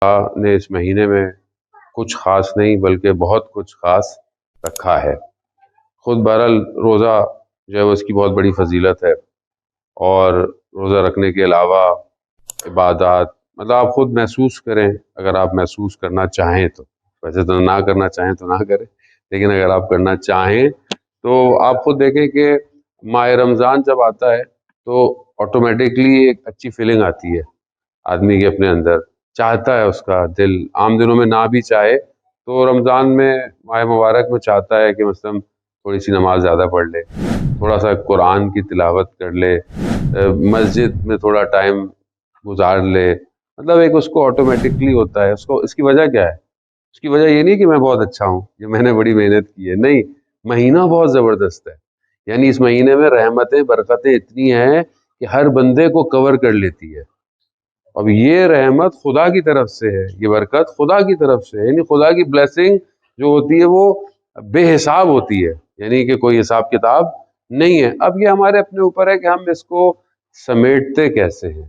نے اس مہینے میں کچھ خاص نہیں بلکہ بہت کچھ خاص رکھا ہے۔ خود بہرحال روزہ جو ہے اس کی بہت بڑی فضیلت ہے، اور روزہ رکھنے کے علاوہ عبادات مطلب آپ خود محسوس کریں، اگر آپ محسوس کرنا چاہیں تو، ویسے تو نہ کرنا چاہیں تو نہ کریں، لیکن اگر آپ کرنا چاہیں تو آپ خود دیکھیں کہ ماہ رمضان جب آتا ہے تو آٹومیٹکلی ایک اچھی فیلنگ آتی ہے آدمی کے اپنے اندر، چاہتا ہے اس کا دل، عام دنوں میں نہ بھی چاہے تو رمضان میں ماہ مبارک میں چاہتا ہے کہ مثلا تھوڑی سی نماز زیادہ پڑھ لے، تھوڑا سا قرآن کی تلاوت کر لے، مسجد میں تھوڑا ٹائم گزار لے، مطلب ایک اس کو آٹومیٹکلی ہوتا ہے۔ اس کی وجہ کیا ہے؟ اس کی وجہ یہ نہیں کہ میں بہت اچھا ہوں یا میں نے بڑی محنت کی ہے، نہیں، مہینہ بہت زبردست ہے، یعنی اس مہینے میں رحمتیں برکتیں اتنی ہیں کہ ہر بندے کو کور کر لیتی ہے۔ اب یہ رحمت خدا کی طرف سے ہے، یہ برکت خدا کی طرف سے ہے، یعنی خدا کی بلیسنگ جو ہوتی ہے وہ بے حساب ہوتی ہے، یعنی کہ کوئی حساب کتاب نہیں ہے۔ اب یہ ہمارے اپنے اوپر ہے کہ ہم اس کو سمیٹتے کیسے ہیں،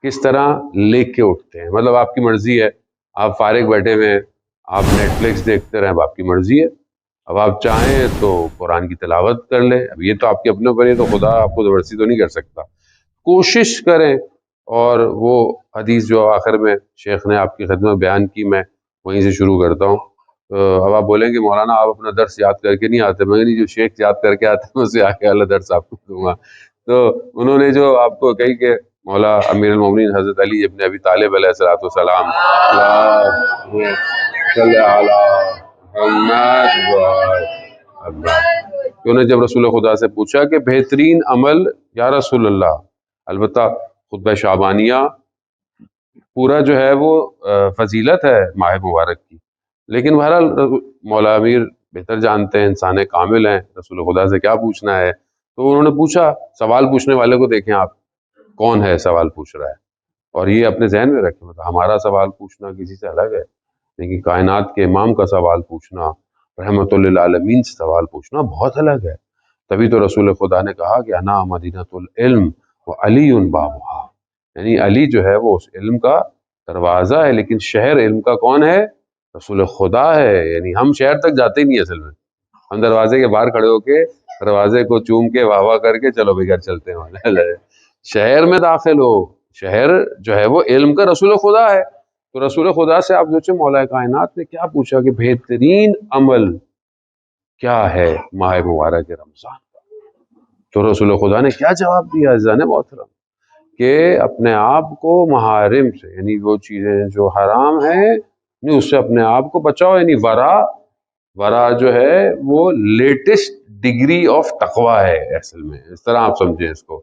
کس طرح لے کے اٹھتے ہیں۔ مطلب آپ کی مرضی ہے، آپ فارغ بیٹھے ہوئے ہیں، آپ نیٹ فلکس دیکھتے رہیں، اب آپ کی مرضی ہے، اب آپ چاہیں تو قرآن کی تلاوت کر لیں، اب یہ تو آپ کے اپنے اوپر ہے، تو خدا آپ کو زبردستی تو نہیں کر سکتا۔ کوشش کریں، اور وہ حدیث جو آخر میں شیخ نے آپ کی خدمت بیان کی، میں وہیں سے شروع کرتا ہوں۔ اب آپ بولیں گے مولانا آپ اپنا درس یاد کر کے نہیں آتے، میں نہیں، جو شیخ یاد کر کے آتے ہیں اسے آگے والا درس آپ کو دوں گا۔ تو انہوں نے جو آپ کو کہی کہ مولا امیر المومنین حضرت علی ابن ابی طالب علیہ الصلوۃ والسلام، اللہم صلی علی محمد انہوں نے جب رسول خدا سے پوچھا کہ بہترین عمل یا رسول اللہ، البتہ خطبہ شعبانیہ پورا جو ہے وہ فضیلت ہے ماہ مبارک کی، لیکن بہرحال مولا امیر بہتر جانتے ہیں، انسان کامل ہیں، رسول خدا سے کیا پوچھنا ہے، تو انہوں نے پوچھا۔ سوال پوچھنے والے کو دیکھیں آپ، کون ہے سوال پوچھ رہا ہے، اور یہ اپنے ذہن میں رکھیں، مطلب ہمارا سوال پوچھنا کسی سے الگ ہے، لیکن کائنات کے امام کا سوال پوچھنا، رحمت للعالمین سے سوال پوچھنا بہت الگ ہے۔ تبھی تو رسول خدا نے کہا کہ انا مدینۃ العلم وعلی بابھا، یعنی علی جو ہے وہ اس علم کا دروازہ ہے، لیکن شہر علم کا کون ہے؟ رسول خدا ہے، یعنی ہم شہر تک جاتے ہی نہیں اصل میں، ہم دروازے کے باہر کھڑے ہو کے دروازے کو چوم کے واہ واہ کر کے چلو بھائی گھر چلتے ہیں، شہر میں داخل ہو، شہر جو ہے وہ علم کا رسول خدا ہے۔ تو رسول خدا سے آپ سوچیں مولا کائنات نے کیا پوچھا کہ بہترین عمل کیا ہے ماہ مبارک رمضان کا، تو رسول خدا نے کیا جواب دیا عزیزان محترم، کہ اپنے آپ کو محارم سے، یعنی وہ چیزیں جو حرام ہیں یعنی اس سے اپنے آپ کو بچاؤ، یعنی ورا جو ہے وہ لیٹسٹ ڈگری آف تقوی ہے اصل میں، اس طرح آپ سمجھیں اس کو۔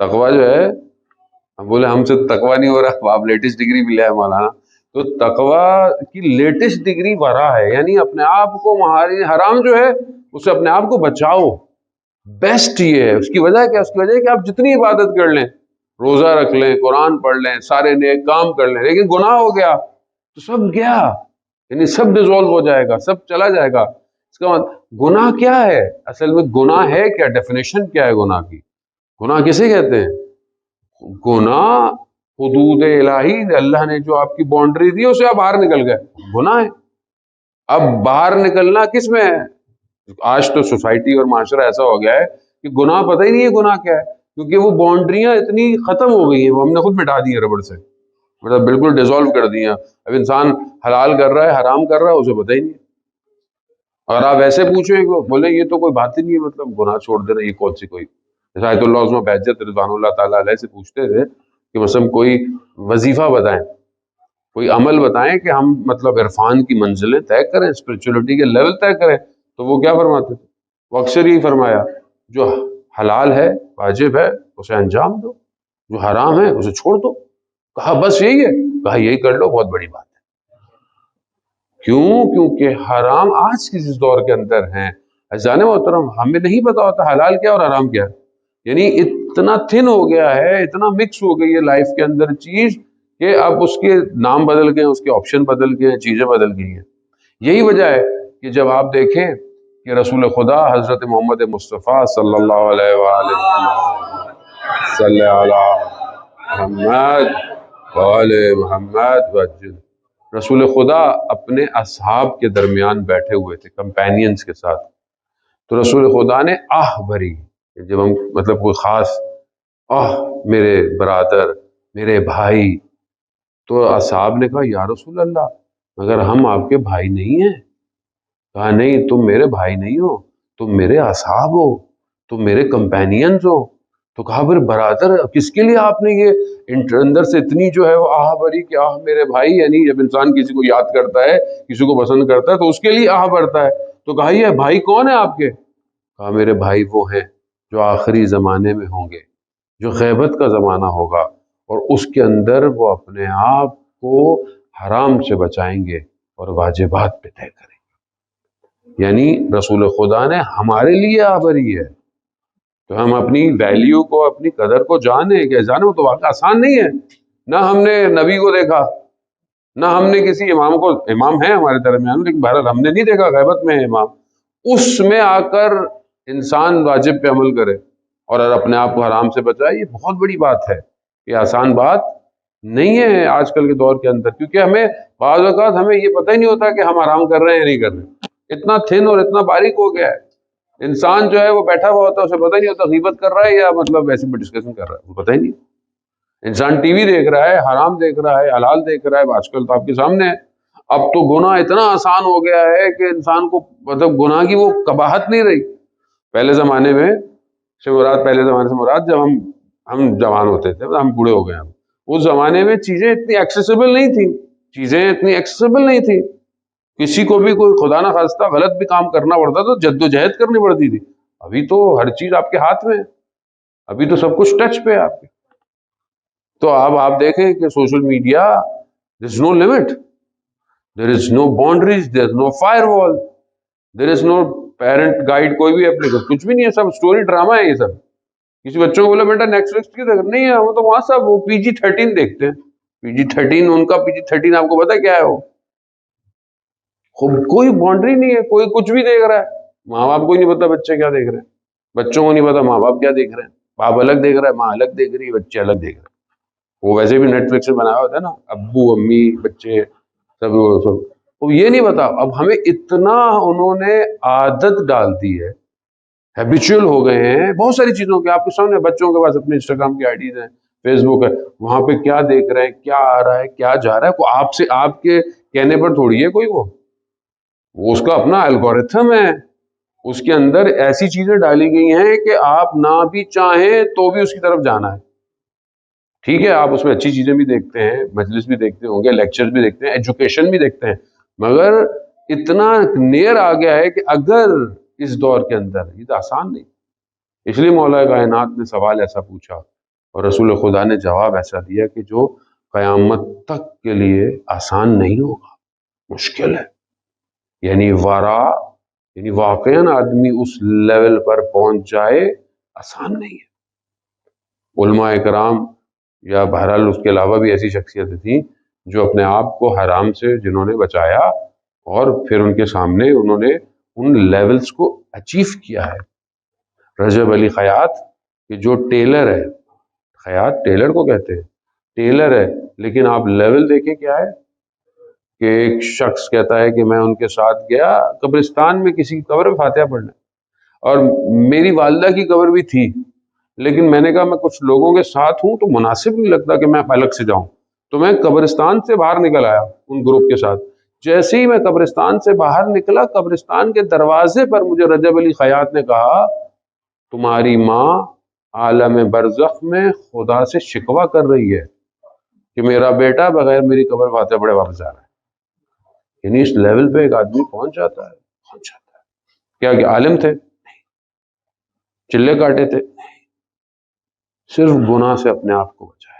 تقوی جو ہے، ہم بولے ہم سے تقوی نہیں ہو رہا، آپ لیٹسٹ ڈگری بھی لے آئے مولانا، تو تقوی کی لیٹسٹ ڈگری ورا ہے، یعنی اپنے آپ کو حرام جو ہے اس سے اپنے آپ کو بچاؤ، بیسٹ یہ ہے۔ اس کی وجہ کیا؟ اس کی وجہ ہے کہ آپ جتنی عبادت کر لیں، روزہ رکھ لیں، قرآن پڑھ لیں، سارے نیک کام کر لیں، لیکن گناہ ہو گیا تو سب گیا، یعنی سب ڈیزولو ہو جائے گا، سب چلا جائے گا۔ اس کا مطلب گناہ کیا ہے اصل میں؟ گناہ ہے کیا؟ ڈیفینیشن کیا ہے گناہ کی؟ گناہ کسے کہتے ہیں؟ گناہ حدود الہی، اللہ نے جو آپ کی باؤنڈری دی اسے آپ باہر نکل گئے، گناہ ہے۔ اب باہر نکلنا کس میں ہے؟ آج تو سوسائٹی اور معاشرہ ایسا ہو گیا ہے کہ گناہ پتہ ہی نہیں ہے گناہ کیا ہے، کیونکہ وہ باؤنڈریاں اتنی ختم ہو گئی ہیں، وہ ہم نے خود مٹا دی ہیں ربڑ سے، مطلب بالکل ڈیزولو کر دی ہیں۔ اب انسان حلال کر رہا ہے، حرام کر رہا ہے، اسے پتہ ہی نہیں ہے، اور آپ ایسے پوچھیں کہ بولے یہ تو کوئی بات ہی نہیں ہے، مطلب گناہ چھوڑ دینا یہ کون سی کوئی۔ آیت اللہ عظمہ بہجت رضوان اللہ تعالیٰ علیہ سے پوچھتے تھے کہ مثلا کوئی وظیفہ بتائیں، کوئی عمل بتائیں کہ ہم مطلب عرفان کی منزلیں طے کریں، اسپرچولیٹی کے لیول طے کریں، تو وہ کیا فرماتے تھے؟ وہ اکثر یہی فرمایا، جو حلال ہے واجب ہے اسے انجام دو، جو حرام ہے اسے چھوڑ دو۔ کہا بس یہی ہے؟ کہا یہی کر لو، بہت بڑی بات ہے۔ کیوں؟ کیونکہ حرام آج کے اس دور کے اندر ہیں عزیزان محترم، ہمیں نہیں پتا ہوتا حلال کیا اور حرام کیا، یعنی اتنا تھن ہو گیا ہے، اتنا مکس ہو گئی ہے لائف کے اندر چیز کہ اب اس کے نام بدل گئے، اس کے آپشن بدل گئے، چیزیں بدل گئی ہیں۔ یہی وجہ ہے کہ جب آپ دیکھیں کہ رسول خدا حضرت محمد مصطفیٰ صلی اللہ علیہ وآلہ صلی علی محمد وآل محمد وجل، رسول خدا اپنے اصحاب کے درمیان بیٹھے ہوئے تھے کمپینینز کے ساتھ، تو رسول خدا نے آہ بھری، جب ہم مطلب کوئی خاص آہ میرے برادر میرے بھائی، تو اصحاب نے کہا یا رسول اللہ مگر ہم آپ کے بھائی نہیں ہیں؟ کہا نہیں، تم میرے بھائی نہیں ہو، تم میرے اصحاب ہو، تم میرے کمپینینز ہو۔ تو کہا پھر برادر کس کے لیے آپ نے یہ اندر سے اتنی جو ہے وہ آہ بھری کہ آہ میرے بھائی، یعنی جب انسان کسی کو یاد کرتا ہے کسی کو پسند کرتا ہے تو اس کے لیے آہ بھرتا ہے۔ تو کہا یہ بھائی کون ہے آپ کے؟ کہا میرے بھائی وہ ہیں جو آخری زمانے میں ہوں گے، جو غیبت کا زمانہ ہوگا اور اس کے اندر وہ اپنے آپ کو حرام سے بچائیں گے اور واجبات پہ طے کریں گے۔ یعنی رسول خدا نے ہمارے لیے آہ بھری ہے، تو ہم اپنی ویلیو کو اپنی قدر کو جانیں کہ جانیں، وہ تو واقعہ آسان نہیں ہے۔ نہ ہم نے نبی کو دیکھا، نہ ہم نے کسی امام کو، امام ہے ہمارے درمیان لیکن بہرحال ہم نے نہیں دیکھا، غیبت میں ہے امام، اس میں آ کر انسان واجب پہ عمل کرے اور اپنے آپ کو حرام سے بچائے، یہ بہت بڑی بات ہے، یہ آسان بات نہیں ہے آج کل کے دور کے اندر، کیونکہ ہمیں بعض اوقات ہمیں یہ پتہ ہی نہیں ہوتا کہ ہم حرام کر رہے ہیں یا نہیں کر رہے، اتنا تھن اور اتنا باریک ہو گیا ہے۔ انسان جو ہے وہ بیٹھا ہوا ہوتا ہے، اسے پتہ ہی نہیں ہوتا غیبت کر رہا ہے یا مطلب ویسے بھی ڈسکشن کر رہا ہے، وہ پتہ ہی نہیں۔ انسان ٹی وی دیکھ رہا ہے، حرام دیکھ رہا ہے، حلال دیکھ رہا ہے، آج کل تو آپ کے سامنے ہے۔ اب تو گناہ اتنا آسان ہو گیا ہے کہ انسان کو مطلب گناہ کی وہ قباحت نہیں رہی۔ پہلے زمانے میں سے مراد، پہلے زمانے سے مراد جب ہم جوان ہوتے تھے، ہم بوڑھے ہو گئے ہیں، اس زمانے میں چیزیں اتنی ایکسیسیبل نہیں تھیں، چیزیں اتنی ایکسیسیبل نہیں تھیں، کسی کو بھی کوئی خدا نہ خواستہ غلط بھی کام کرنا پڑتا تو جدوجہد کرنی پڑتی تھی۔ ابھی تو ہر چیز آپ کے ہاتھ میں ہے، ابھی تو سب کچھ ٹچ پہ ہے آپ کے۔ تو اب آپ دیکھیں کہ سوشل میڈیا، دیر از نو لمٹ، دیر از نو باؤنڈریز، دیر از نو فائر وال، دیر از نو پیرنٹ گائیڈ، کوئی بھی اپلیکیشن کچھ بھی نہیں ہے، سب اسٹوری ڈرامہ ہے یہ سب۔ کسی بچوں کو بولا بیٹا نیکسٹ فلکس کیوں دیکھ نہیں ہے، وہ تو وہاں سب وہ PG-13 دیکھتے ہیں، PG-13 ان کا PG-13 آپ کو پتا کیا ہے؟ وہ کوئی باؤنڈری نہیں ہے، کوئی کچھ بھی دیکھ رہا ہے، ماں باپ کو ہی نہیں پتا بچے کیا دیکھ رہے ہیں، بچوں کو نہیں پتا ماں باپ کیا دیکھ رہے ہیں، باپ الگ دیکھ رہا ہے، ماں الگ دیکھ رہی ہے، بچے الگ دیکھ رہے ہیں۔ وہ ویسے بھی نیٹ فلکس سے بنایا ہوتا ہے نا، ابو امی بچے سب، وہ سب وہ یہ نہیں پتا۔ اب ہمیں اتنا انہوں نے عادت ڈال دی ہے، ہیبیچول ہو گئے ہیں بہت ساری چیزوں کے۔ آپ کے سامنے بچوں کے پاس اپنے انسٹاگرام کی آئی ڈیز ہیں، فیس بک ہے، وہاں پہ کیا دیکھ رہے ہیں، کیا آ رہا ہے، کیا جا رہا ہے، کوئی آپ سے آپ کے کہنے پر تھوڑی ہے کوئی، وہ اس کا اپنا الگورتھم ہے، اس کے اندر ایسی چیزیں ڈالی گئی ہیں کہ آپ نہ بھی چاہیں تو بھی اس کی طرف جانا ہے۔ ٹھیک ہے، آپ اس میں اچھی چیزیں بھی دیکھتے ہیں، مجلس بھی دیکھتے ہوں گے، لیکچر بھی دیکھتے ہیں، ایجوکیشن بھی دیکھتے ہیں، مگر اتنا نیر آ گیا ہے کہ اگر اس دور کے اندر یہ تو آسان نہیں، اس لیے مولا کائنات نے سوال ایسا پوچھا اور رسول خدا نے جواب ایسا دیا کہ جو قیامت تک کے لیے آسان نہیں ہوگا، مشکل ہے۔ یعنی یعنی واقعاً آدمی اس لیول پر پہنچ جائے، آسان نہیں ہے۔ علماء کرام یا بہرحال اس کے علاوہ بھی ایسی شخصیتیں تھیں جو اپنے آپ کو حرام سے جنہوں نے بچایا اور پھر ان کے سامنے انہوں نے ان لیولز کو اچیو کیا ہے۔ رجب علی خیاط کہ جو ٹیلر ہے، خیاط ٹیلر کو کہتے ہیں، ٹیلر ہے، لیکن آپ لیول دیکھیں کیا ہے کہ ایک شخص کہتا ہے کہ میں ان کے ساتھ گیا قبرستان میں کسی کی قبر میں فاتحہ پڑھنے، اور میری والدہ کی قبر بھی تھی، لیکن میں نے کہا میں کچھ لوگوں کے ساتھ ہوں تو مناسب نہیں لگتا کہ میں الگ سے جاؤں، تو میں قبرستان سے باہر نکل آیا ان گروپ کے ساتھ۔ جیسے ہی میں قبرستان سے باہر نکلا، قبرستان کے دروازے پر مجھے رجب علی خیاط نے کہا تمہاری ماں عالم برزخ میں خدا سے شکوہ کر رہی ہے کہ میرا بیٹا بغیر میری قبر فاتحہ پڑھے واپس آ رہا ہے۔ یعنی اس لیول پہ ایک آدمی پہنچ جاتا ہے۔ کیا عالم تھے؟ چلے کاٹے تھے؟ صرف گناہ سے اپنے آپ کو بچایا۔